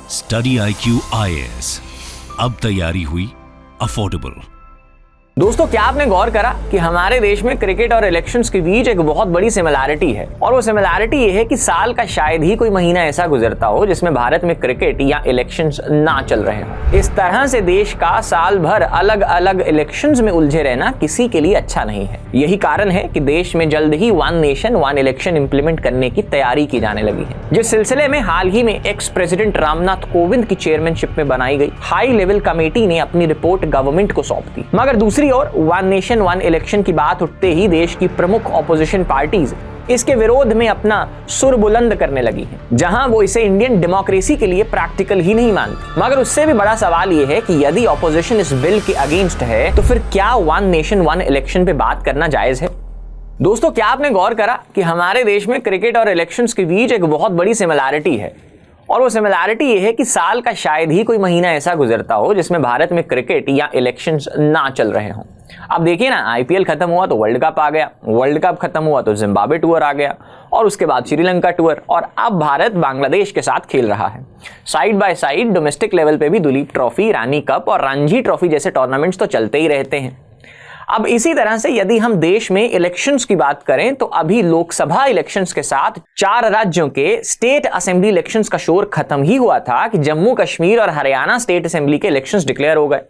Study IQ IAS, अब तैयारी हुई अफोर्डेबल। दोस्तों, क्या आपने गौर करा कि हमारे देश में क्रिकेट और इलेक्शंस के बीच एक बहुत बड़ी सिमिलैरिटी है, और वो सिमिलैरिटी ये है कि साल का शायद ही कोई महीना ऐसा गुजरता हो जिसमें भारत में क्रिकेट या इलेक्शंस ना चल रहे हो। इस तरह से देश का साल भर अलग अलग इलेक्शंस में उलझे रहना किसी के लिए अच्छा नहीं है। यही कारण है कि देश में जल्द ही one nation one election implement करने की तैयारी की जाने लगी है, जिस सिलसिले में हाल ही में एक्स प्रेसिडेंट रामनाथ कोविंद की चेयरमैनशिप में बनाई गई हाई लेवल कमेटी ने अपनी रिपोर्ट गवर्नमेंट को सौंप दी। मगर दूसरी और वन नेशन वन इलेक्शन की बात उठते ही देश की प्रमुख ऑपोजिशन पार्टीज इसके विरोध में अपना सुर बुलंद करने लगी हैं, जहां वो इसे इंडियन डेमोक्रेसी के लिए प्रैक्टिकल ही नहीं मानती। मगर उससे भी बड़ा सवाल ये है कि यदि ऑपोजिशन इस बिल के अगेंस्ट है तो फिर क्या वन नेशन वन इलेक्शन पे बात करना जायज है? दोस्तों, क्या आपने गौर करा कि हमारे देश में क्रिकेट और इलेक्शंस के बीच एक बहुत बड़ी सिमिलैरिटी है, और वो सिमिलैरिटी ये है कि साल का शायद ही कोई महीना ऐसा गुजरता हो जिसमें भारत में क्रिकेट या इलेक्शंस ना चल रहे हों। अब देखिए ना, IPL खत्म हुआ तो वर्ल्ड कप आ गया, वर्ल्ड कप खत्म हुआ तो जिम्बाब्वे टूर आ गया, और उसके बाद श्रीलंका टूर, और अब भारत बांग्लादेश के साथ खेल रहा है। Side by side domestic level पे भी दुलीप ट्रॉफी, रानी कप और रणजी ट्रॉफी जैसे टूर्नामेंट्स तो चलते ही रहते हैं। अब इसी तरह से यदि हम देश में इलेक्शंस की बात करें तो अभी लोकसभा इलेक्शंस के साथ 4 राज्यों के स्टेट असेंबली इलेक्शंस का शोर खत्म ही हुआ था कि जम्मू कश्मीर और हरियाणा स्टेट असेंबली के इलेक्शंस डिक्लेयर हो गए।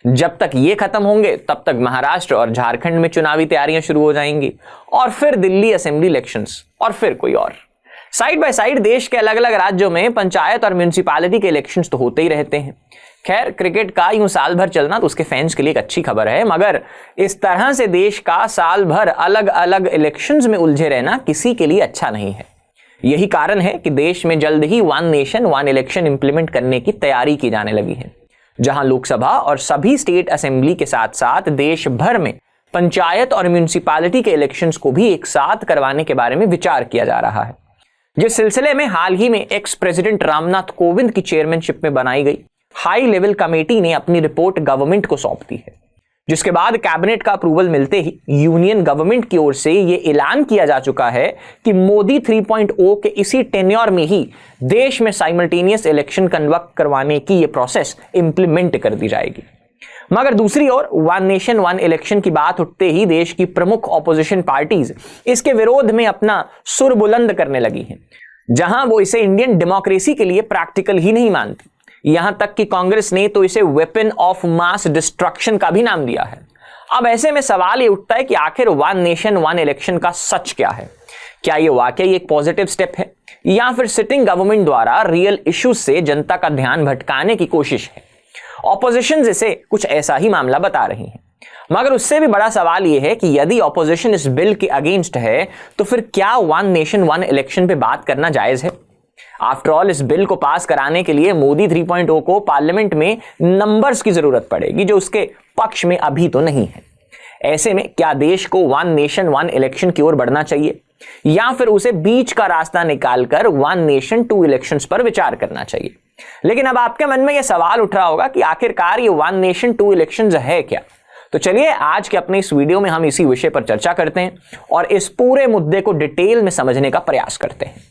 जब तक ये खत्म होंगे तब तक महाराष्ट्र और झारखंड में चुनावी तैयारियां शुरू हो जाएंगी, और फिर दिल्ली असेंबली इलेक्शंस, और फिर कोई और। साइड बाय साइड देश के अलग अलग राज्यों में पंचायत और म्यूनिसिपैलिटी के इलेक्शंस तो होते ही रहते हैं। खैर, क्रिकेट का यूं साल भर चलना तो उसके फैंस के लिए एक अच्छी खबर है, मगर इस तरह से देश का साल भर अलग अलग इलेक्शंस में उलझे रहना किसी के लिए अच्छा नहीं है। यही कारण है कि देश में जल्द ही one nation one election implement करने की तैयारी की जाने लगी है, जहां लोकसभा और सभी स्टेट असेंबली के साथ साथ देश भर में पंचायत और म्यूनिसिपैलिटी के इलेक्शंस को भी एक साथ करवाने के बारे में विचार किया जा रहा है। जिस सिलसिले में हाल ही में एक्स प्रेसिडेंट रामनाथ कोविंद की चेयरमैनशिप में बनाई गई हाई लेवल कमेटी ने अपनी रिपोर्ट गवर्नमेंट को सौंप दी है, जिसके बाद कैबिनेट का अप्रूवल मिलते ही यूनियन गवर्नमेंट की ओर से यह ऐलान किया जा चुका है कि मोदी 3.0 के इसी टेन्योर में ही देश में साइमल्टेनियस इलेक्शन कंडक्ट करवाने की यह प्रोसेस इंप्लीमेंट कर दी जाएगी। मगर दूसरी ओर वन नेशन वन इलेक्शन की बात उठते ही देश की प्रमुख ऑपोजिशन पार्टीज इसके विरोध में अपना सुर बुलंद करने लगी हैं, जहां वो इसे इंडियन डेमोक्रेसी के लिए प्रैक्टिकल ही नहीं मानती। यहां तक कि कांग्रेस ने तो इसे वेपन ऑफ मास डिस्ट्रक्शन का भी नाम दिया है। अब ऐसे में सवाल ये उठता है कि आखिर वन नेशन वन इलेक्शन का सच क्या है? क्या ये वाकई एक पॉजिटिव स्टेप है, या फिर सिटिंग गवर्नमेंट द्वारा रियल इश्यूज से जनता का ध्यान भटकाने की कोशिश है? ऑपोजिशन इसे कुछ ऐसा ही मामला बता रही है। मगर उससे भी बड़ा सवाल यह है कि यदि ऑपोजिशन इस बिल के अगेंस्ट है तो फिर क्या वन नेशन वन इलेक्शन पे बात करना जायज है? आफ्टर ऑल, इस बिल को पास कराने के लिए मोदी 3.0 को पार्लियामेंट में नंबर्स की जरूरत पड़ेगी, जो उसके पक्ष में अभी तो नहीं है। ऐसे में क्या देश को वन नेशन वन इलेक्शन की ओर बढ़ना चाहिए, या फिर उसे बीच का रास्ता निकालकर वन नेशन टू इलेक्शंस पर विचार करना चाहिए? लेकिन अब आपके मन में यह सवाल उठ रहा होगा कि आखिरकार ये वन नेशन टू इलेक्शंस है क्या? तो चलिए आज के अपने इस वीडियो में हम इसी विषय पर चर्चा करते हैं और इस पूरे मुद्दे को डिटेल में समझने का प्रयास करते हैं।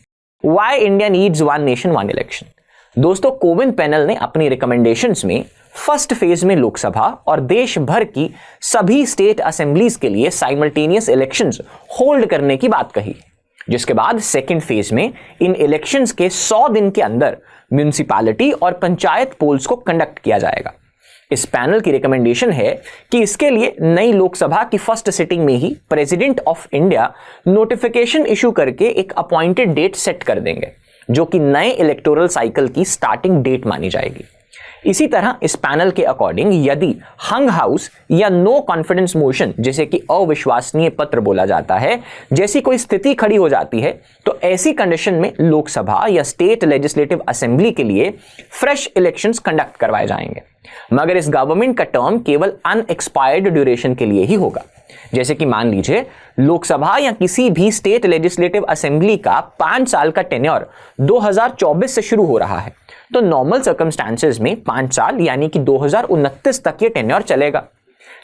Why India needs one nation one election? दोस्तों, कोविंद पैनल ने अपनी रिकमेंडेशंस में फर्स्ट फेज में लोकसभा और देश भर की सभी स्टेट असेंबलीज के लिए साइमल्टेनियस इलेक्शंस होल्ड करने की बात कही, जिसके बाद सेकंड फेज में इन इलेक्शंस के 100 दिन के अंदर म्यूनिसिपैलिटी और पंचायत पोल्स को कंडक्ट किया जाएगा। इस पैनल की रिकमेंडेशन है कि इसके लिए नई लोकसभा की फर्स्ट सिटिंग में ही president of India notification issue करके एक अपॉइंटेड डेट सेट कर देंगे, जो कि नए इलेक्टोरल साइकिल की स्टार्टिंग डेट मानी जाएगी। इसी तरह इस पैनल के अकॉर्डिंग यदि हंग हाउस या नो कॉन्फिडेंस मोशन, जैसे कि अविश्वसनीय पत्र बोला जाता है, जैसी कोई स्थिति खड़ी हो जाती है तो ऐसी कंडीशन में लोकसभा या स्टेट लेजिस्लेटिव असेंबली के लिए फ्रेश इलेक्शंस कंडक्ट करवाए जाएंगे। मगर इस गवर्नमेंट का टर्म केवल अनएक्सपायर्ड ड्यूरेशन के लिए ही होगा। जैसे कि मान लीजिए लोकसभा या किसी भी स्टेट लेजिस्लेटिव असेंबली का 5 साल का टेन्योर 2024 से शुरू हो रहा है, तो नॉर्मल सर्कमस्टांसेस में 5 साल यानी कि 2029 तक ये टेन्योर चलेगा।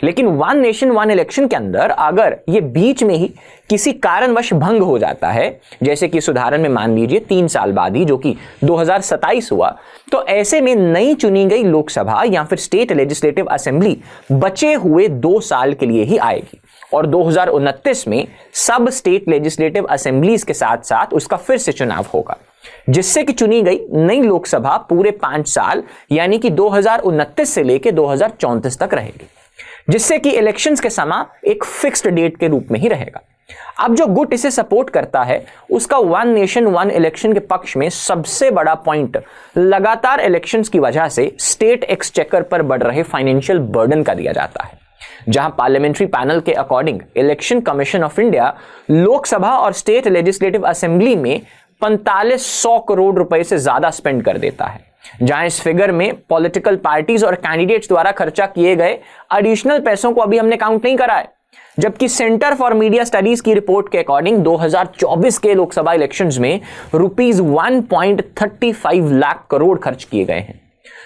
लेकिन वन नेशन वन इलेक्शन के अंदर अगर ये बीच में ही किसी कारणवश भंग हो जाता है, जैसे कि इस उदाहरण में मान लीजिए 3 साल बाद ही, जो कि 2027 हुआ, तो ऐसे में नई चुनी गई लोकसभा या फिर स्टेट लेजिस्लेटिव असेंबली बचे हुए 2 साल के लिए ही आएगी और 2029 में सब स्टेट लेजिस्लेटिव असेंबलीज के साथ साथ उसका फिर से चुनाव होगा, जिससे कि चुनी गई नई लोकसभा पूरे 5 साल यानी कि 2029 से लेकर 2034 तक रहेगी, जिससे कि इलेक्शंस के समय एक फिक्स्ड डेट के रूप में ही रहेगा। अब जो गुट इसे सपोर्ट करता है उसका वन नेशन वन इलेक्शन के पक्ष में सबसे बड़ा पॉइंट लगातार इलेक्शंस की वजह से स्टेट एक्सचेकर पर बढ़ रहे फाइनेंशियल बर्डन का दिया जाता है, जहां पार्लियामेंट्री पैनल के according election commission of India Lok Sabha और स्टेट लेजिस्लेटिव असेंबली में 4500 करोड़ रुपए से ज्यादा स्पेंड कर देता है, जहां इस फिगर में पॉलिटिकल पार्टीज और कैंडिडेट्स द्वारा खर्चा किए गए एडिशनल पैसों को अभी हमने काउंट नहीं करा है। जबकि सेंटर फॉर मीडिया स्टडीज की रिपोर्ट के अकॉर्डिंग 2024 के लोकसभा इलेक्शंस में ₹1.35 लाख करोड़ खर्च किए गए हैं,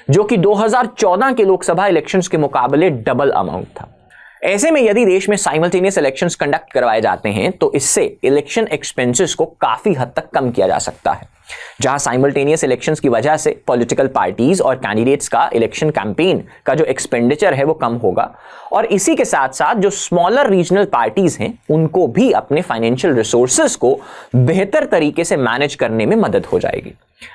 जो कि 2014 के लोकसभा इलेक्शंस के मुकाबले डबल अमाउंट था। ऐसे में यदि देश में साइमल्टेनियस इलेक्शंस कंडक्ट करवाए जाते हैं तो इससे इलेक्शन एक्सपेंसेस को काफी हद तक कम किया जा सकता है, जहां साइमल्टेनियस इलेक्शंस की वजह से पॉलिटिकल पार्टीज और कैंडिडेट्स का इलेक्शन कैंपेन का जो एक्सपेंडिचर है वो कम होगा और इसी के साथ साथ जो स्मॉलर रीजनल पार्टीज हैं उनको भी अपने फाइनेंशियल रिसोर्सेज को बेहतर तरीके से मैनेज करने में मदद हो जाएगी।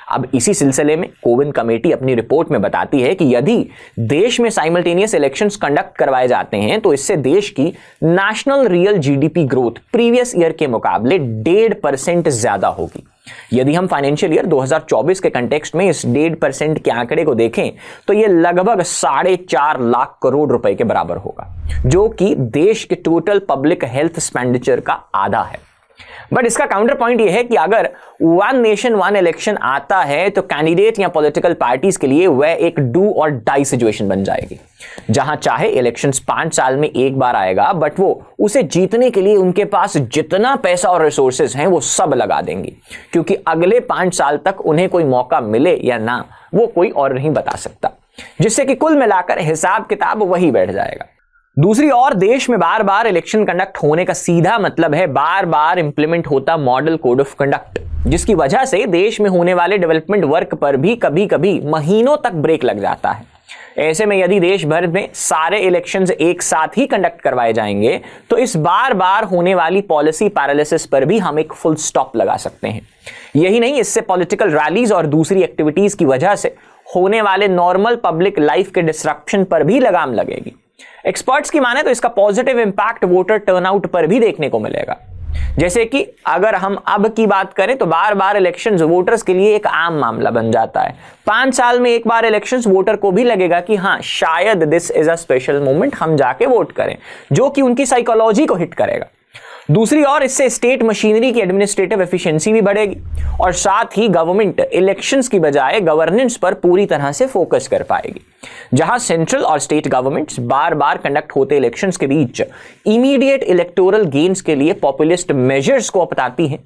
अब इसी सिलसिले में कोविन कमेटी अपनी रिपोर्ट में बताती है कि यदि देश में साइमल्टेनियस इलेक्शंस कंडक्ट करवाए जाते हैं तो इससे देश की national real GDP growth previous year के मुकाबले 1.5% ज्यादा होगी। यदि हम फाइनेंशियल ईयर 2024 के कंटेक्स्ट में इस 1.5% के आंकड़े को देखें तो यह लगभग 4.5 लाख करोड़ रुपए के बराबर होगा, जो कि देश के टोटल पब्लिक हेल्थ एक्सपेंडिचर का आधा है। बट इसका काउंटर पॉइंट यह है कि अगर वन नेशन वन इलेक्शन आता है तो कैंडिडेट या पॉलिटिकल पार्टीज के लिए वह एक डू और डाई सिचुएशन बन जाएगी, जहां चाहे इलेक्शंस 5 साल में एक बार आएगा बट वो उसे जीतने के लिए उनके पास जितना पैसा और रिसोर्सेज हैं वो सब लगा देंगी, क्योंकि अगले 5 साल तक उन्हें कोई मौका मिले या ना वो कोई और नहीं बता सकता, जिससे कि कुल मिलाकर हिसाब किताब वही बैठ जाएगा। दूसरी ओर देश में बार बार इलेक्शन कंडक्ट होने का सीधा मतलब है बार बार इंप्लीमेंट होता मॉडल कोड ऑफ कंडक्ट, जिसकी वजह से देश में होने वाले डेवलपमेंट वर्क पर भी कभी कभी महीनों तक ब्रेक लग जाता है। ऐसे में यदि देश भर में सारे इलेक्शंस एक साथ ही कंडक्ट करवाए जाएंगे तो इस बार बार होने वाली पॉलिसी पैरालिसिस पर भी हम एक फुल स्टॉप लगा सकते हैं। यही नहीं, इससे पॉलिटिकल रैलीज और दूसरी एक्टिविटीज की वजह से होने वाले नॉर्मल पब्लिक लाइफ के डिस्ट्रप्शन पर भी लगाम लगेगी। एक्सपर्ट्स की माने तो इसका पॉजिटिव इंपैक्ट वोटर टर्नआउट पर भी देखने को मिलेगा। जैसे कि अगर हम अब की बात करें तो बार बार इलेक्शंस वोटर्स के लिए एक आम मामला बन जाता है। 5 साल में एक बार इलेक्शंस वोटर को भी लगेगा कि हाँ शायद this is a special moment, हम जाके वोट करें, जो कि उनकी साइकोलॉजी को हिट करेगा। दूसरी ओर इससे स्टेट मशीनरी की एडमिनिस्ट्रेटिव एफिशिएंसी भी बढ़ेगी और साथ ही गवर्नमेंट इलेक्शंस की बजाय गवर्नेंस पर पूरी तरह से फोकस कर पाएगी, जहां सेंट्रल और स्टेट गवर्नमेंट्स बार बार कंडक्ट होते इलेक्शंस के बीच इमीडिएट इलेक्टोरल गेन्स के लिए पॉपुलिस्ट मेजर्स को अपनाती हैं,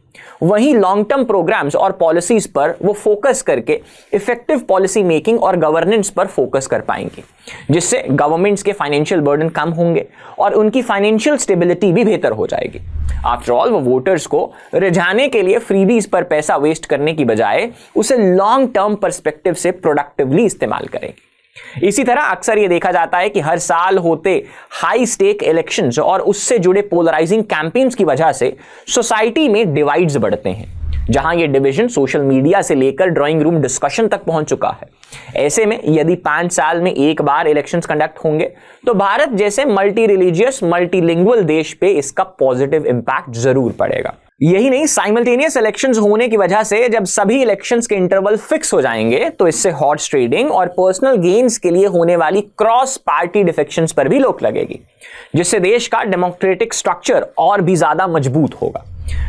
वहीं लॉन्ग टर्म प्रोग्राम्स और पॉलिसीज पर वो फोकस करके इफेक्टिव पॉलिसी मेकिंग और गवर्नेंस पर फोकस कर पाएंगे, जिससे गवर्नमेंट्स के फाइनेंशियल बर्डन कम होंगे और उनकी फाइनेंशियल स्टेबिलिटी भी बेहतर हो जाएगी। आफ्टर ऑल वो वोटर्स को रिझाने के लिए फ्रीबीज पर पैसा वेस्ट करने की बजाय उसे लॉन्ग टर्म पर्सपेक्टिव से प्रोडक्टिवली इस्तेमाल करेंगे। इसी तरह अक्सर यह देखा जाता है कि हर साल होते हाई स्टेक इलेक्शंस और उससे जुड़े पोलराइजिंग कैंपेन्स की वजह से सोसाइटी में डिवाइड्स बढ़ते हैं, जहां ये डिवीजन सोशल मीडिया से लेकर ड्राइंग रूम डिस्कशन तक पहुंच चुका है। ऐसे में यदि 5 साल में एक बार इलेक्शंस कंडक्ट होंगे तो भारत जैसे मल्टी रिलीजियस मल्टीलिंगुअल देश पे इसका पॉजिटिव इंपैक्ट जरूर पड़ेगा। यही नहीं, साइमल्टेनियस इलेक्शंस होने की वजह से जब सभी इलेक्शंस के इंटरवल फिक्स हो जाएंगे तो इससे हॉर्स ट्रेडिंग और पर्सनल गेन्स के लिए होने वाली क्रॉस पार्टी डिफेक्शंस पर भी रोक लगेगी, जिससे देश का डेमोक्रेटिक स्ट्रक्चर और भी ज्यादा मजबूत होगा।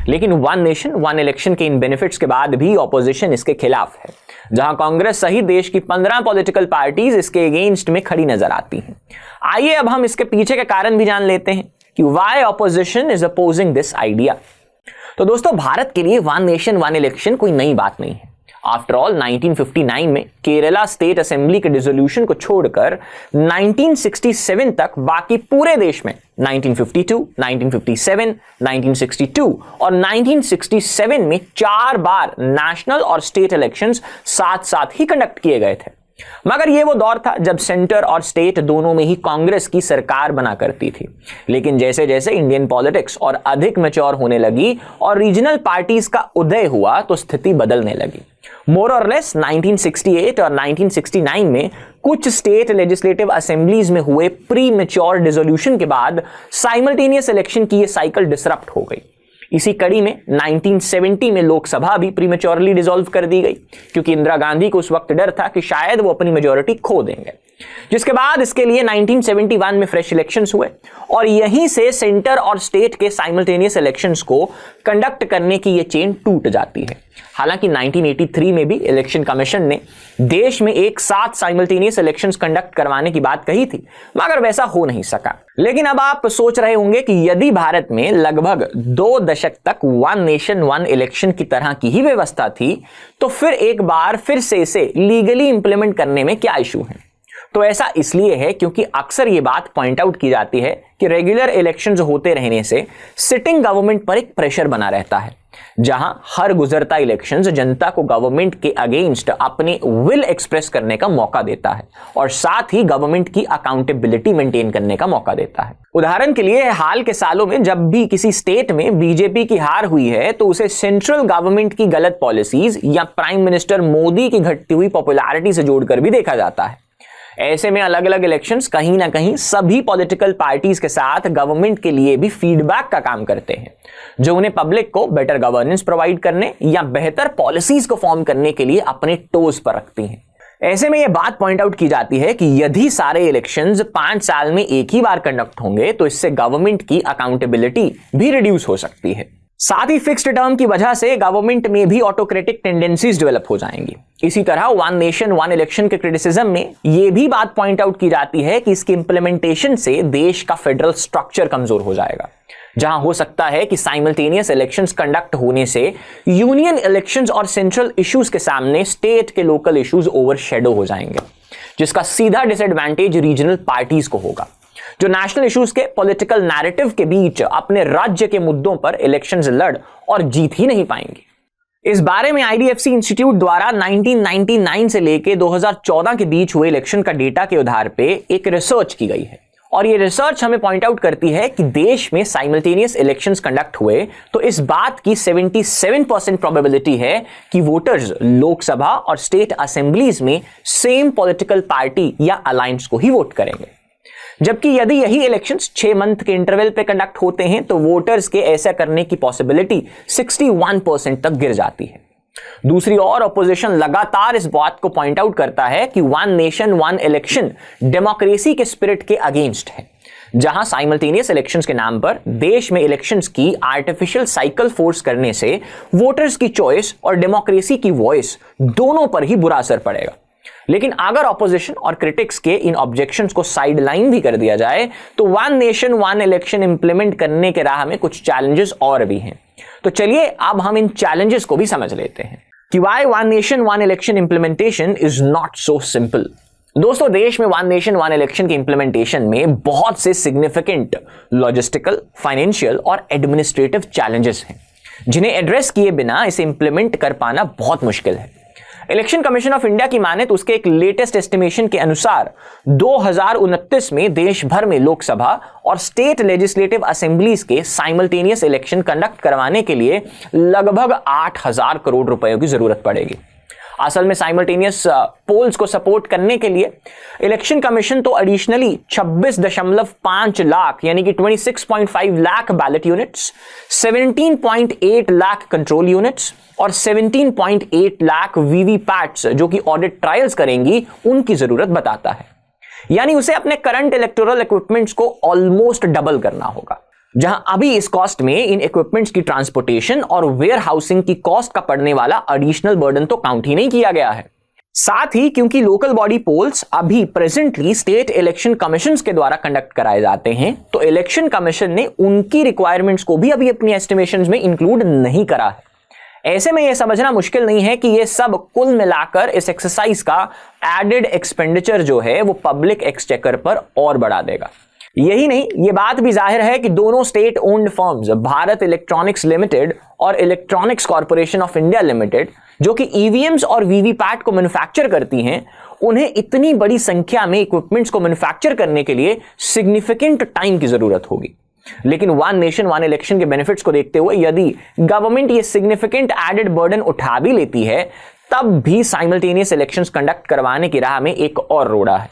लेकिन वन नेशन वन इलेक्शन के इन बेनिफिट्स के बाद भी ऑपोजिशन इसके खिलाफ है, जहां कांग्रेस सहित देश की 15 पॉलिटिकल पार्टीज इसके अगेंस्ट में खड़ी नजर आती हैं। आइए अब हम इसके पीछे के कारण भी जान लेते हैं कि why opposition is opposing this idea. तो दोस्तों, भारत के लिए वन नेशन वन इलेक्शन कोई नई बात नहीं है। आफ्टर ऑल 1959 में केरला स्टेट असेंबली के डिसोल्यूशन को छोड़कर 1967 तक बाकी पूरे देश में 1952, 1957, 1962 और 1967 में 4 बार नेशनल और स्टेट इलेक्शंस साथ साथ ही कंडक्ट किए गए थे। मगर यह वो दौर था जब सेंटर और स्टेट दोनों में ही कांग्रेस की सरकार बना करती थी। लेकिन जैसे जैसे इंडियन पॉलिटिक्स और अधिक मैच्योर होने लगी और रीजनल पार्टीज का उदय हुआ तो स्थिति बदलने लगी। मोर और लेस 1968 और 1969 में कुछ स्टेट लेजिस्लेटिव असेंबलीज में हुए प्री मैच्योर डिसोल्यूशन के बाद साइमल्टेनियस इलेक्शन की यह साइकिल डिसरप्ट हो गई। इसी कड़ी में 1970 में लोकसभा भी प्रीमेच्योरली डिसॉल्व कर दी गई, क्योंकि इंदिरा गांधी को उस वक्त डर था कि शायद वो अपनी मेजॉरिटी खो देंगे। जिसके बाद इसके लिए 1971 में फ्रेश इलेक्शंस हुए और यहीं से सेंटर और स्टेट के साइमल्टेनियस इलेक्शंस को कंडक्ट करने की ये चेन टूट जाती है। हालांकि 1983 में भी इलेक्शन कमीशन ने देश में एक साथ साइमल्टेनियस इलेक्शंस कंडक्ट करवाने की बात कही थी, मगर वैसा हो नहीं सका। लेकिन अब आप सोच रहे होंगे कि यदि भारत में लगभग 2 दशक तक वन नेशन वन इलेक्शन की तरह की ही व्यवस्था थी तो फिर एक बार फिर से इसे लीगली इंप्लीमेंट करने में क्या इशू है? तो ऐसा इसलिए है क्योंकि अक्सर ये बात पॉइंट आउट की जाती है कि रेगुलर इलेक्शंस होते रहने से सिटिंग गवर्नमेंट पर एक प्रेशर बना रहता है, जहां हर गुजरता इलेक्शंस जनता को गवर्नमेंट के अगेंस्ट अपने विल एक्सप्रेस करने का मौका देता है और साथ ही गवर्नमेंट की अकाउंटेबिलिटी मेंटेन करने का मौका देता है। उदाहरण के लिए हाल के सालों में जब भी किसी स्टेट में बीजेपी की हार हुई है तो उसे सेंट्रल गवर्नमेंट की गलत पॉलिसीज या प्राइम मिनिस्टर मोदी की घटती हुई पॉपुलैरिटी से जोड़कर भी देखा जाता है। ऐसे में अलग अलग इलेक्शंस कहीं ना कहीं सभी पॉलिटिकल पार्टीज के साथ गवर्नमेंट के लिए भी फीडबैक का काम करते हैं, जो उन्हें पब्लिक को बेटर गवर्नेंस प्रोवाइड करने या बेहतर पॉलिसीज को फॉर्म करने के लिए अपने टोज पर रखती हैं। ऐसे में यह बात पॉइंट आउट की जाती है कि यदि सारे इलेक्शंस 5 साल में एक ही बार कंडक्ट होंगे तो इससे गवर्नमेंट की अकाउंटेबिलिटी भी रिड्यूस हो सकती है। साथ ही फिक्स्ड टर्म की वजह से गवर्नमेंट में भी ऑटोक्रेटिक टेंडेंसीज डेवलप हो जाएंगी। इसी तरह वन नेशन वन इलेक्शन के क्रिटिसिज्म में यह भी बात पॉइंट आउट की जाती है कि इसके इंप्लीमेंटेशन से देश का फेडरल स्ट्रक्चर कमजोर हो जाएगा, जहां हो सकता है कि साइमल्टेनियस इलेक्शंस कंडक्ट होने से यूनियन इलेक्शंस और सेंट्रल इश्यूज के सामने स्टेट के लोकल इश्यूज ओवरशैडो हो जाएंगे, जिसका सीधा डिसएडवांटेज रीजनल पार्टीज को होगा, जो नेशनल इश्यूज के पॉलिटिकल नैरेटिव के बीच अपने राज्य के मुद्दों पर इलेक्शंस लड़ और जीत ही नहीं पाएंगे। इस बारे में आईडीएफसी इंस्टीट्यूट द्वारा 1999 से लेकर 2014 के बीच हुए इलेक्शन का डेटा के आधार पे एक रिसर्च की गई है और ये रिसर्च हमें पॉइंट आउट करती है कि देश में साइमल्टेनियस इलेक्शंस कंडक्ट हुए तो इस बात की 77% प्रोबेबिलिटी है कि वोटर्स लोकसभा और स्टेट असेंबलीज में सेम पॉलिटिकल पार्टी या अलायंस को ही वोट करेंगे, जबकि यदि यही इलेक्शंस 6 मंथ के इंटरवल पे कंडक्ट होते हैं तो वोटर्स के ऐसा करने की पॉसिबिलिटी 61% तक गिर जाती है। दूसरी ओर ऑपोजिशन लगातार इस बात को पॉइंट आउट करता है कि one nation one election democracy के स्पिरिट के अगेंस्ट है, जहां साइमल्टेनियस इलेक्शंस के नाम पर देश में इलेक्शंस की आर्टिफिशियल साइकिल फोर्स करने से वोटर्स की चॉइस और डेमोक्रेसी की वॉइस दोनों पर ही बुरा असर पड़ेगा। लेकिन अगर ऑपोजिशन और क्रिटिक्स के इन ऑब्जेक्शंस को साइडलाइन भी कर दिया जाए तो one nation one election implement करने के राह में कुछ चैलेंजेस और भी हैं। तो चलिए अब हम इन चैलेंजेस को भी समझ लेते हैं कि why one nation one election implementation is not so simple. दोस्तों, देश में वन नेशन वन इलेक्शन के इंप्लीमेंटेशन में बहुत से सिग्निफिकेंट लॉजिस्टिकल, फाइनेंशियल और एडमिनिस्ट्रेटिव चैलेंजेस हैं, जिन्हें एड्रेस किए बिना इसे इंप्लीमेंट कर पाना बहुत मुश्किल है। इलेक्शन कमीशन ऑफ इंडिया की माने तो उसके एक लेटेस्ट एस्टिमेशन के अनुसार 2029 में देश भर में लोकसभा और स्टेट लेजिस्लेटिव असेंबलीज के साइमल्टेनियस इलेक्शन कंडक्ट करवाने के लिए लगभग 8,000 करोड़ रुपयों की जरूरत पड़ेगी। असल में साइमल्टेनियस पोल्स को सपोर्ट करने के लिए इलेक्शन कमीशन तो एडिशनली 26.5 लाख यानी कि 26.5 lakh ballot units, 17.8 lakh control units और 17.8 लाख वीवीपैट्स जो कि ऑडिट ट्रायल्स करेंगी उनकी जरूरत बताता है। यानी उसे अपने करंट इलेक्टोरल इक्विपमेंट्स को ऑलमोस्ट डबल करना होगा, जहां अभी इस कॉस्ट में इन इक्विपमेंट्स की ट्रांसपोर्टेशन और वेयर हाउसिंग की कॉस्ट का पड़ने वाला एडिशनल बर्डन तो काउंट ही नहीं किया गया है। साथ ही क्योंकि लोकल बॉडी पोल्स अभी प्रेजेंटली स्टेट इलेक्शन कमीशंस के द्वारा कंडक्ट कराए जाते हैं, तो इलेक्शन कमीशन ने उनकी रिक्वायरमेंट्स को भी अभी अपनी एस्टिमेशंस में इंक्लूड नहीं करा है। ऐसे में यह समझना मुश्किल नहीं है कि यह सब कुल मिलाकर इस एक्सरसाइज का एडेड एक्सपेंडिचर जो है वो पब्लिक एक्सचेकर पर और बढ़ा देगा। यही नहीं, यह बात भी जाहिर है कि दोनों state owned firms Bharat electronics limited और electronics corporation of India limited, जो कि ईवीएम्स और वीवीपैट को मैन्युफैक्चर करती हैं, उन्हें इतनी बड़ी संख्या में इक्विपमेंट्स को मैन्युफैक्चर करने के लिए सिग्निफिकेंट टाइम की जरूरत होगी। लेकिन वन नेशन वन इलेक्शन के बेनिफिट्स को देखते हुए यदि गवर्नमेंट ये सिग्निफिकेंट एडेड बर्डन उठा भी लेती है, तब भी साइमल्टेनियस इलेक्शंस कंडक्ट करवाने की राह में एक और रोड़ा है।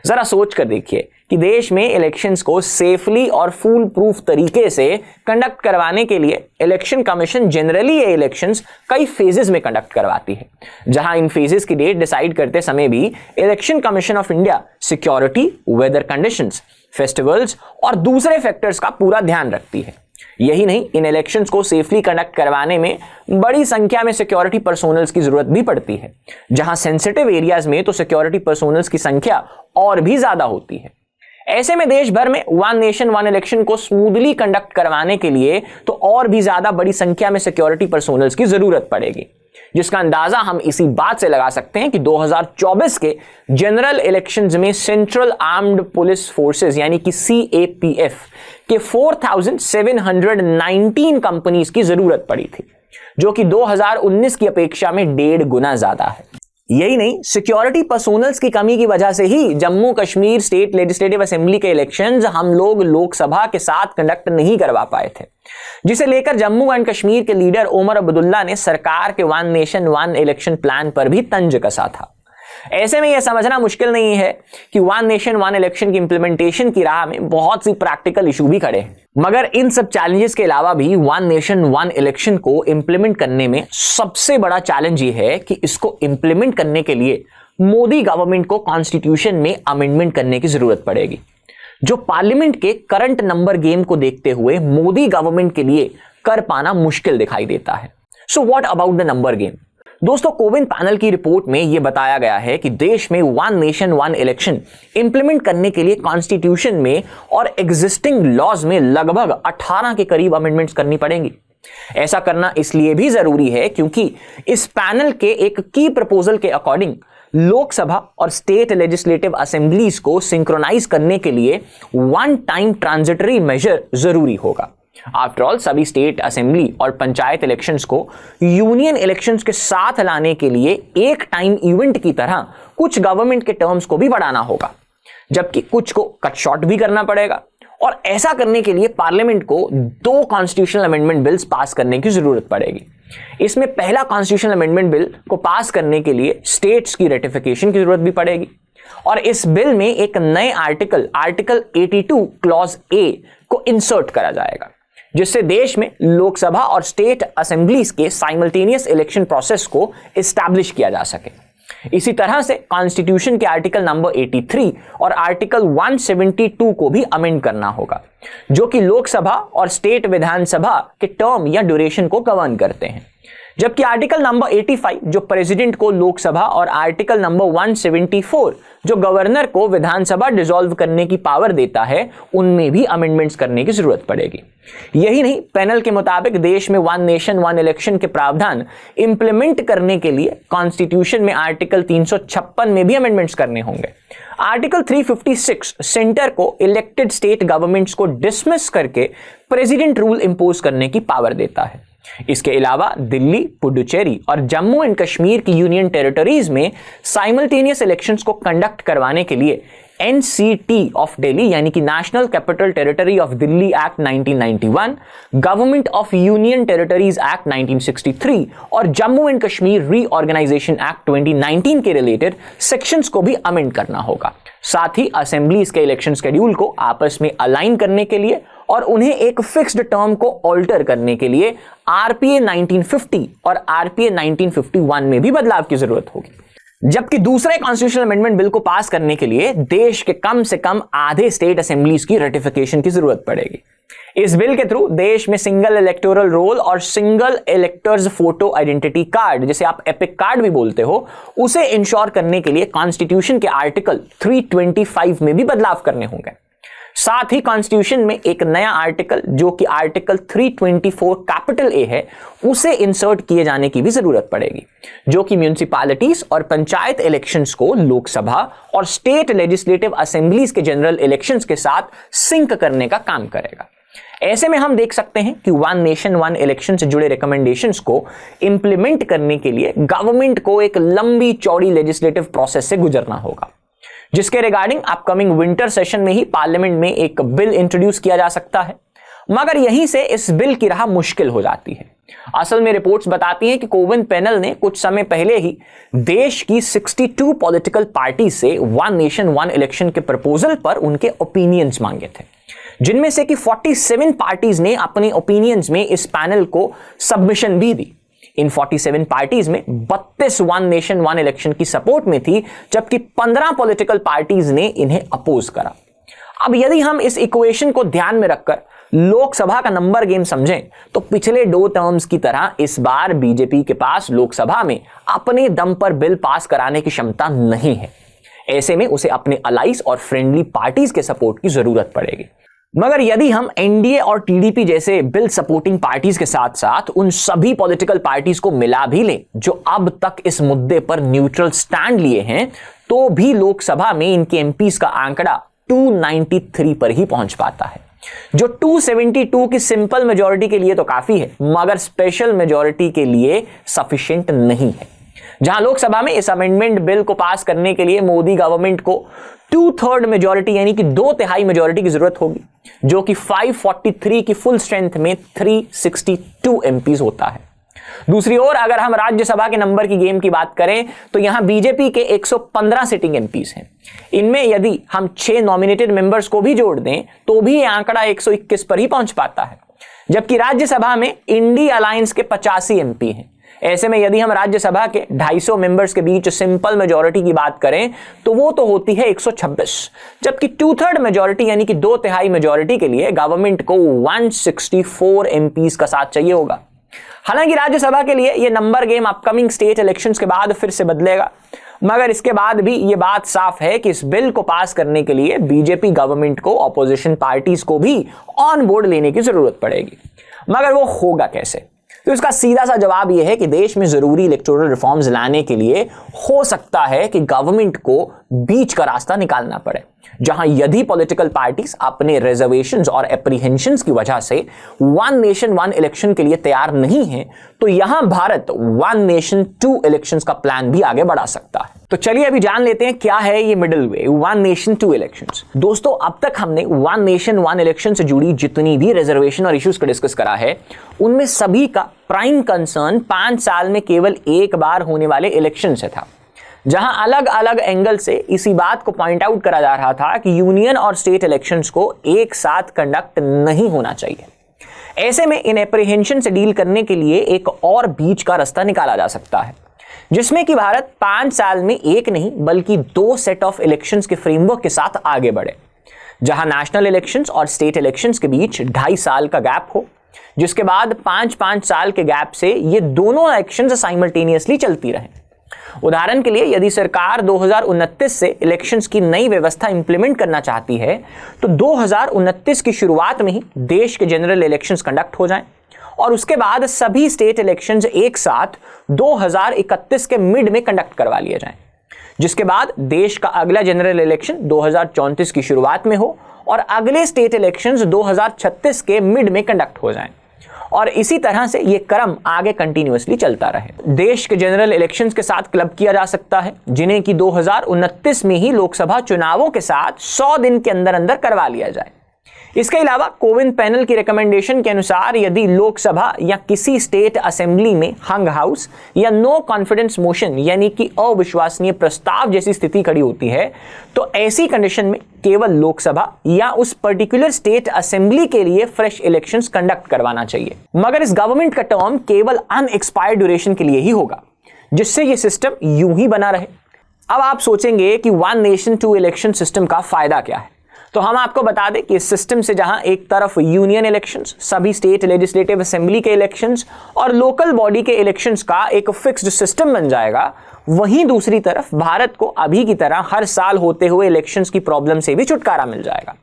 जरा सोच कर देखिए कि देश में इलेक्शंस को सेफली और फूल प्रूफ तरीके से कंडक्ट करवाने के लिए इलेक्शन कमीशन जनरली ये इलेक्शंस कई फेजेस में कंडक्ट करवाती है, जहां इन फेजेस की डेट डिसाइड करते समय भी election commission of India security, weather conditions, festivals और दूसरे फैक्टर्स का पूरा ध्यान रखती है। यही नहीं, इन इलेक्शंस को सेफली कंडक्ट करवाने में बड़ी संख्या में सिक्योरिटी पर्सोनल्स की जरूरत भी पड़ती है, जहां सेंसिटिव एरियाज में तो सिक्योरिटी पर्सोनल्स की संख्या और भी ज्यादा होती है। ऐसे में देश भर में वन नेशन वन इलेक्शन को स्मूथली कंडक्ट करवाने के लिए तो और भी ज्यादा बड़ी संख्या में सिक्योरिटी पर्सोनल्स की जरूरत पड़ेगी, जिसका अंदाजा हम इसी बात से लगा सकते हैं कि 2024 के जनरल इलेक्शंस में सेंट्रल आर्म्ड पुलिस फोर्सेस यानी कि CAPF के 4719 कंपनीज की जरूरत पड़ी थी, जो कि 2019 की अपेक्षा में 1.5 गुना ज्यादा है। यही नहीं, सिक्योरिटी पर्सोनल्स की कमी की वजह से ही Jammu Kashmir state legislative assembly के इलेक्शंस हम लोग लोकसभा के साथ कंडक्ट नहीं करवा पाए थे, जिसे लेकर जम्मू एंड कश्मीर के लीडर ओमर अब्दुल्ला ने सरकार के one nation one election plan पर भी तंज कसा था। ऐसे में यह समझना मुश्किल नहीं है कि वन नेशन वन इलेक्शन की इंप्लीमेंटेशन की राह में बहुत सी प्रैक्टिकल इशू भी खड़े हैं। मगर इन सब चैलेंजेस के अलावा भी वन नेशन वन इलेक्शन को इंप्लीमेंट करने में सबसे बड़ा चैलेंज ये है कि इसको इंप्लीमेंट करने के लिए मोदी गवर्नमेंट को कॉन्स्टिट्यूशन में अमेंडमेंट करने की जरूरत पड़ेगी, जो पार्लियामेंट के करंट नंबर गेम को देखते हुए मोदी गवर्नमेंट के लिए कर पाना मुश्किल दिखाई देता है। So what about the number game? दोस्तों, कोविंद पैनल की रिपोर्ट में यह बताया गया है कि देश में one nation one election implement करने के लिए कॉन्स्टिट्यूशन में और एग्जिस्टिंग लॉज में लगभग 18 के करीब अमेंडमेंट्स करनी पड़ेंगी। ऐसा करना इसलिए भी जरूरी है क्योंकि इस पैनल के एक की प्रपोजल के अकॉर्डिंग लोकसभा और स्टेट लेजिस्लेटिव असेंबलीज को सिंक्रोनाइज करने के लिए वन टाइम ट्रांजिटरी मेजर जरूरी होगा। आफ्टर ऑल, सभी स्टेट असेंबली और पंचायत इलेक्शंस को यूनियन इलेक्शंस के साथ लाने के लिए एक टाइम इवेंट की तरह कुछ गवर्नमेंट के टर्म्स को भी बढ़ाना होगा, जबकि कुछ को कट शॉर्ट भी करना पड़ेगा। और ऐसा करने के लिए पार्लियामेंट को 2 कॉन्स्टिट्यूशनल अमेंडमेंट बिल्स पास करने की जरूरत पड़ेगी। इसमें पहला कॉन्स्टिट्यूशनल अमेंडमेंट बिल को पास करने के लिए स्टेट्स की रेटिफिकेशन की जरूरत भी पड़ेगी, और इस बिल में एक नए आर्टिकल 82 क्लॉज A को इंसर्ट करा जाएगा, जिससे देश में लोकसभा और स्टेट असेंबलीज के साइमल्टेनियस इलेक्शन प्रोसेस को एस्टैब्लिश किया जा सके। इसी तरह से कॉन्स्टिट्यूशन के आर्टिकल नंबर 83 और आर्टिकल 172 को भी अमेंड करना होगा, जो कि लोकसभा और स्टेट विधानसभा के टर्म या ड्यूरेशन को गवर्न करते हैं। जबकि आर्टिकल नंबर 85 जो प्रेसिडेंट को लोकसभा और आर्टिकल नंबर 174 जो गवर्नर को विधानसभा डिसॉल्व करने की पावर देता है, उनमें भी अमेंडमेंट्स करने की जरूरत पड़ेगी। यही नहीं, पैनल के मुताबिक देश में वन नेशन वन इलेक्शन के प्रावधान इंप्लीमेंट करने के लिए कॉन्स्टिट्यूशन में आर्टिकल 356 में भी अमेंडमेंट्स करने होंगे। आर्टिकल 356 सेंटर को इलेक्टेड स्टेट गवर्नमेंट्स को डिसमिस करके प्रेसिडेंट रूल इंपोज करने की पावर देता है। इसके अलावा दिल्ली, पुडुचेरी और जम्मू एंड कश्मीर की यूनियन टेरिटरीज में साइमल्टेनियस इलेक्शंस को कंडक्ट करवाने के लिए NCT ऑफ दिल्ली यानी कि national capital territory of Delhi act 1991, government of union territories act 1963 और Jammu and Kashmir reorganisation act 2019 के रिलेटेड सेक्शंस को भी अमेंड करना होगा। साथ ही असेंबलीज के इलेक्शन शेड्यूल को आपस में अलाइन करने के लिए और उन्हें एक फिक्स्ड टर्म को ऑल्टर करने के लिए RPA 1950 और RPA 1951 में भी बदलाव की जरूरत होगी। जबकि दूसरे कॉन्स्टिट्यूशनल अमेंडमेंट बिल को पास करने के लिए देश के कम से कम आधे स्टेट असेंबलीज की रेटिफिकेशन की जरूरत पड़ेगी। इस बिल के थ्रू देश में सिंगल इलेक्टोरल रोल और single electors photo identity card, जिसे आप एपिक कार्ड भी बोलते हो, उसे इंश्योर करने के लिए कॉन्स्टिट्यूशन के आर्टिकल 325 में भी बदलाव करने होंगे। साथ ही कॉन्स्टिट्यूशन में एक नया आर्टिकल जो कि आर्टिकल 324 कैपिटल ए है उसे इंसर्ट किए जाने की भी जरूरत पड़ेगी, जो कि म्यूनिसिपैलिटीज और पंचायत इलेक्शंस को लोकसभा और स्टेट लेजिस्लेटिव असेंबलीज के जनरल इलेक्शंस के साथ सिंक करने का काम करेगा। ऐसे में हम देख सकते हैं कि वन नेशन वन इलेक्शन से जुड़े रिकमेंडेशंस को इंप्लीमेंट करने के लिए गवर्नमेंट को एक लंबी चौड़ी लेजिस्लेटिव प्रोसेस से गुजरना होगा, जिसके रिगार्डिंग अपकमिंग विंटर सेशन में ही पार्लियामेंट में एक बिल इंट्रोड्यूस किया जा सकता है। मगर यहीं से इस बिल की राह मुश्किल हो जाती है। असल में रिपोर्ट्स बताती हैं कि कोविन पैनल ने कुछ समय पहले ही देश की 62 पॉलिटिकल पार्टी से वन नेशन वन इलेक्शन के प्रपोजल पर उनके ओपिनियंस मांगे थे, जिनमें से कि 47 पार्टीज ने अपने ओपिनियंस में इस पैनल को सबमिशन भी दी। इन 47 पार्टीज में 32 वन नेशन वन इलेक्शन की सपोर्ट में थी, जबकि 15 पॉलिटिकल पार्टीज ने इन्हें अपोज करा। अब यदि हम इस इक्वेशन को ध्यान में रखकर लोकसभा का नंबर गेम समझें तो पिछले 2 टर्म्स की तरह इस बार बीजेपी के पास लोकसभा में अपने दम पर बिल पास कराने की क्षमता नहीं है। ऐसे में उसे अपने अलाइज और फ्रेंडली पार्टीज के सपोर्ट की जरूरत पड़ेगी। मगर यदि हम एनडीए और टीडीपी जैसे बिल सपोर्टिंग पार्टीज के साथ साथ उन सभी पॉलिटिकल पार्टीज को मिला भी लें जो अब तक इस मुद्दे पर न्यूट्रल स्टैंड लिए हैं, तो भी लोकसभा में इनके एमपीज का आंकड़ा 293 पर ही पहुंच पाता है, जो 272 की सिंपल मेजॉरिटी के लिए तो काफी है, मगर स्पेशल मेजॉरिटी के लिए सफिशिएंट नहीं है। जहां लोकसभा में इस अमेंडमेंट बिल को पास करने के लिए मोदी गवर्नमेंट को 2/3 मेजॉरिटी यानी कि 2/3 मेजॉरिटी की जरूरत होगी, जो कि 543 की फुल स्ट्रेंथ में 362 एमपीज होता है। दूसरी ओर अगर हम राज्यसभा के नंबर की गेम की बात करें तो यहां बीजेपी के 115 सिटिंग एमपीज हैं। इनमें यदि हम 6 नॉमिनेटेड मेंबर्स को भी जोड़ दें तो भी यह आंकड़ा 121 पर ही पहुंच पाता है, जबकि राज्यसभा में इंडी अलायंस के 85 एमपी हैं। ऐसे में यदि हम राज्यसभा के 250 मेंबर्स के बीच सिंपल मेजॉरिटी की बात करें तो वो तो होती है 126, जबकि 2/3 मेजॉरिटी यानी कि 2/3 मेजॉरिटी के लिए गवर्नमेंट को 164 एमपीज का साथ चाहिए होगा। हालांकि राज्यसभा के लिए ये number game upcoming state elections के बाद फिर से बदलेगा, मगर इसके बाद भी ये बात साफ है कि इस बिल को पास करने के लिए बीजेपी गवर्नमेंट को ऑपोजिशन पार्टीज को भी ऑन बोर्ड लेने की जरूरत पड़ेगी। मगर वो होगा कैसे? तो इसका सीधा सा जवाब यह है कि देश में जरूरी इलेक्टोरल रिफॉर्म्स लाने के लिए हो सकता है कि गवर्नमेंट को बीच का रास्ता निकालना पड़े, जहां यदि पॉलिटिकल पार्टीज अपने रिजर्वेशंस और एप्रीहेंशंस की वजह से वन नेशन वन इलेक्शन के लिए तैयार नहीं है, तो यहां Bharat one nation two elections का प्लान भी आगे बढ़ा सकता है। तो चलिए अभी जान लेते हैं क्या है ये middle way, one nation two elections. दोस्तों, अब तक हमने वन नेशन वन इलेक्शन से जुड़ी जितनी भी रिजर्वेशन और इश्यूज को डिस्कस करा है, उनमें सभी का प्राइम कंसर्न 5 साल में केवल एक बार होने वाले इलेक्शन से था, जहां अलग अलग एंगल से इसी बात को पॉइंट आउट करा जा रहा था कि यूनियन और स्टेट इलेक्शंस को एक साथ कंडक्ट नहीं होना चाहिए। ऐसे में इन एप्रीहेंशन से डील करने के लिए एक और बीच का रास्ता निकाला जा सकता है, जिसमें कि भारत 5 साल में एक नहीं बल्कि 2 सेट ऑफ इलेक्शंस के फ्रेमवर्क के साथ आगे बढ़े, जहां नेशनल इलेक्शंस और स्टेट इलेक्शंस के बीच 2.5 साल का गैप हो, जिसके बाद 5-5 साल के गैप से ये दोनों इलेक्शंस साइमल्टेनियसली चलती रहें। उदाहरण के लिए यदि सरकार 2029 से इलेक्शंस की नई व्यवस्था इंप्लीमेंट करना चाहती है तो 2029 की शुरुआत में ही देश के जनरल इलेक्शंस कंडक्ट हो जाएं और उसके बाद सभी स्टेट इलेक्शंस एक साथ 2031 के मिड में कंडक्ट करवा लिए जाएं, जिसके बाद देश का अगला जनरल इलेक्शन 2034 की शुरुआत में हो और अगले स्टेट इलेक्शंस 2036 के मिड में कंडक्ट हो जाएं और इसी तरह से ये क्रम आगे कंटिन्यूअसली चलता रहे। देश के जनरल इलेक्शंस के साथ क्लब किया जा सकता है, जिन्हें कि 2029 में ही लोकसभा चुनावों के साथ 100 दिन के अंदर अंदर करवा लिया जाए। इसके अलावा कोविन पैनल की रिकमेंडेशन के अनुसार यदि लोकसभा या किसी स्टेट असेंबली में हंग हाउस या नो कॉन्फिडेंस मोशन यानी कि अविश्वसनीय प्रस्ताव जैसी स्थिति खड़ी होती है तो ऐसी कंडीशन में केवल लोकसभा या उस पर्टिकुलर स्टेट असेंबली के लिए फ्रेश इलेक्शंस कंडक्ट करवाना चाहिए, मगर इस गवर्नमेंट का टर्म केवल अनएक्सपायर्ड ड्यूरेशन के लिए ही होगा, जिससे यह सिस्टम यूं ही बना रहे। अब आप सोचेंगे कि one nation two election system का फायदा क्या है, तो हम आपको बता दें कि इस सिस्टम से जहां एक तरफ यूनियन इलेक्शंस, सभी स्टेट लेजिस्लेटिव असेंबली के इलेक्शंस और लोकल बॉडी के इलेक्शंस का एक फिक्स्ड सिस्टम बन जाएगा, वहीं दूसरी तरफ भारत को अभी की तरह हर साल होते हुए इलेक्शंस की प्रॉब्लम से भी छुटकारा मिल जाएगा।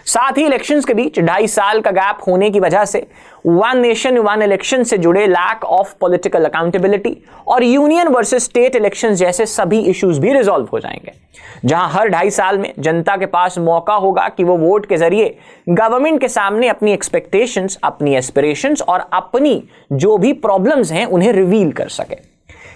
साथ ही इलेक्शंस के बीच 2.5 साल का गैप होने की वजह से वन नेशन वन इलेक्शन से जुड़े लैक ऑफ पॉलिटिकल अकाउंटेबिलिटी और यूनियन वर्सेस स्टेट इलेक्शंस जैसे सभी इश्यूज भी रिजॉल्व हो जाएंगे, जहां हर 2.5 साल में जनता के पास मौका होगा कि वो वोट के जरिए गवर्नमेंट के सामने अपनी एक्सपेक्टेशंस, अपनी एस्पिरेशंस और अपनी जो भी प्रॉब्लम्स हैं उन्हें रिवील कर सके।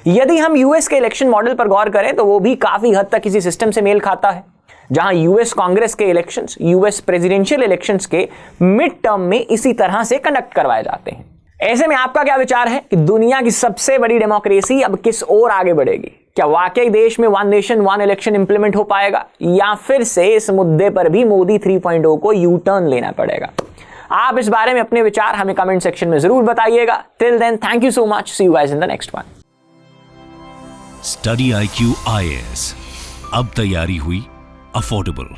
यदि हम यूएस के इलेक्शन मॉडल पर गौर करें तो वो भी काफी हद तक इसी सिस्टम से मेल खाता है, जहां यूएस कांग्रेस के इलेक्शंस यूएस प्रेसिडेंशियल इलेक्शंस के मिड टर्म में इसी तरह से कंडक्ट करवाए जाते हैं। ऐसे में आपका क्या विचार है कि दुनिया की सबसे बड़ी डेमोक्रेसी अब किस ओर आगे बढ़ेगी? क्या वाकई देश में one nation one election implement हो पाएगा या फिर से इस मुद्दे पर भी मोदी 3.0 को यू टर्न लेना पड़ेगा? आप इस बारे में अपने विचार हमें कमेंट सेक्शन में जरूर बताइएगा। Till then, thank you so much. See you guys in the next one. Study IQ IAS, अब तैयारी हुई अफोर्डेबल।